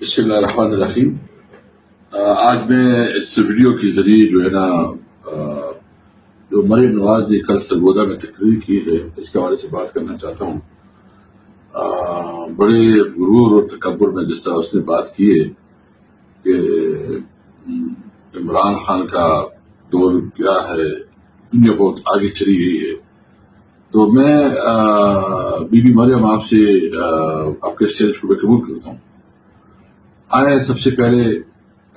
بسم اللہ الرحمن الرحیم۔ آج میں اس ویڈیو کے ذریعے جو ہے نا جو مریم نواز نے کل سرگودا میں تقریر کی ہے اس کے حوالے سے بات کرنا چاہتا ہوں۔ بڑے غرور اور تکبر میں جس طرح اس نے بات کی ہے کہ عمران خان کا دور کیا ہے، دنیا بہت آگے چلی گئی ہے، تو میں بی بی مریم آپ سے آپ کے اسٹیج کو قبول کرتا ہوں۔ آئے سب سے پہلے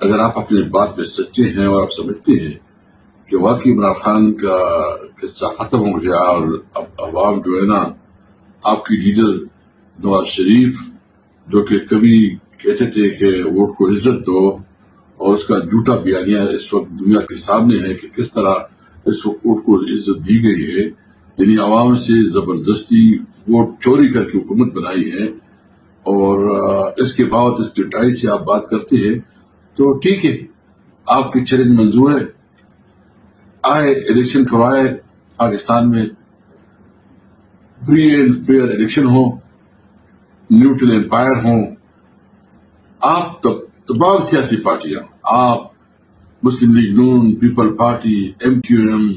اگر آپ اپنے بات میں سچے ہیں اور آپ سمجھتے ہیں کہ واقعی عمران خان کا قصہ ختم ہو گیا اور اب عوام جو ہے نا آپ کی لیڈر نواز شریف جو کہ کبھی کہتے تھے کہ ووٹ کو عزت دو اور اس کا جھوٹا بیانیہ اس وقت دنیا کے سامنے ہے کہ کس طرح اس وقت ووٹ کو عزت دی گئی ہے، یعنی عوام سے زبردستی ووٹ چوری کر کے حکومت بنائی ہے، اور اس کے بعد اس ڈٹائی سے آپ بات کرتے ہیں تو ٹھیک ہے، آپ کی چیلنج منظور ہے۔ آئے الیکشن کروائے پاکستان میں، فری اینڈ فیئر الیکشن ہو، نیوٹرل امپائر ہوں، آپ تمام سیاسی پارٹیاں، آپ مسلم لیگ نون، People Party, M Q M,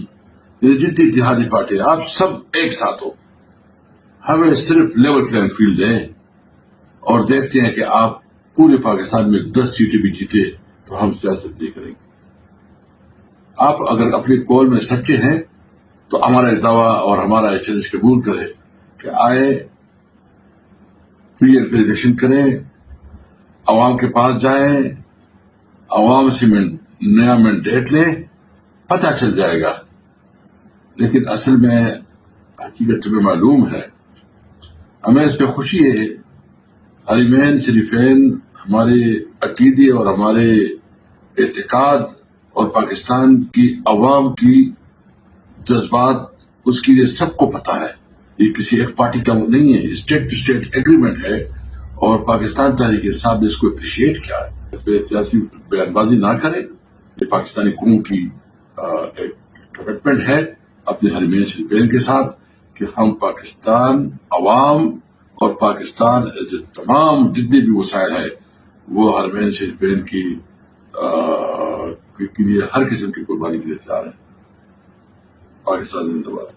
جتنی اتحادی پارٹی، آپ سب ایک ساتھ ہو، ہمیں صرف لیول پلین فیلڈ ہے اور دیکھتے ہیں کہ آپ پورے پاکستان میں 10 سیٹیں بھی جیتے تو ہم سیاست نہیں کریں گے۔ آپ اگر اپنے قول میں سچے ہیں تو ہمارا دعویٰ اور ہمارا چیلنج قبول کریں کہ آئے فری اینڈ فیئر الیکشن کریں، عوام کے پاس جائیں، عوام سے نیا مینڈیٹ لیں، پتہ چل جائے گا۔ لیکن اصل میں حقیقت میں معلوم ہے، ہمیں اس پہ خوشی ہے، حرمین شریفین ہمارے عقیدے اور ہمارے اعتقاد اور پاکستان کی عوام کی جذبات اس کے لیے سب کو پتہ ہے، یہ کسی ایک پارٹی کا نہیں ہے، اسٹیٹ ٹو اسٹیٹ ایگریمنٹ ہے، اور پاکستان تحریک انصاف نے اس کو اپریشیٹ کیا ہے۔ اس پہ سیاسی بیان بازی نہ کریں، یہ پاکستانی قوم کی ایک کمٹمنٹ ہے اپنے حرمین شریفین کے ساتھ کہ ہم پاکستان عوام اور پاکستان تمام جتنے بھی وسائل ہیں وہ حرمین شریفین کی کے لیے ہر قسم کی قربانی کے لیے تیار ہیں۔ پاکستان زندہ باد۔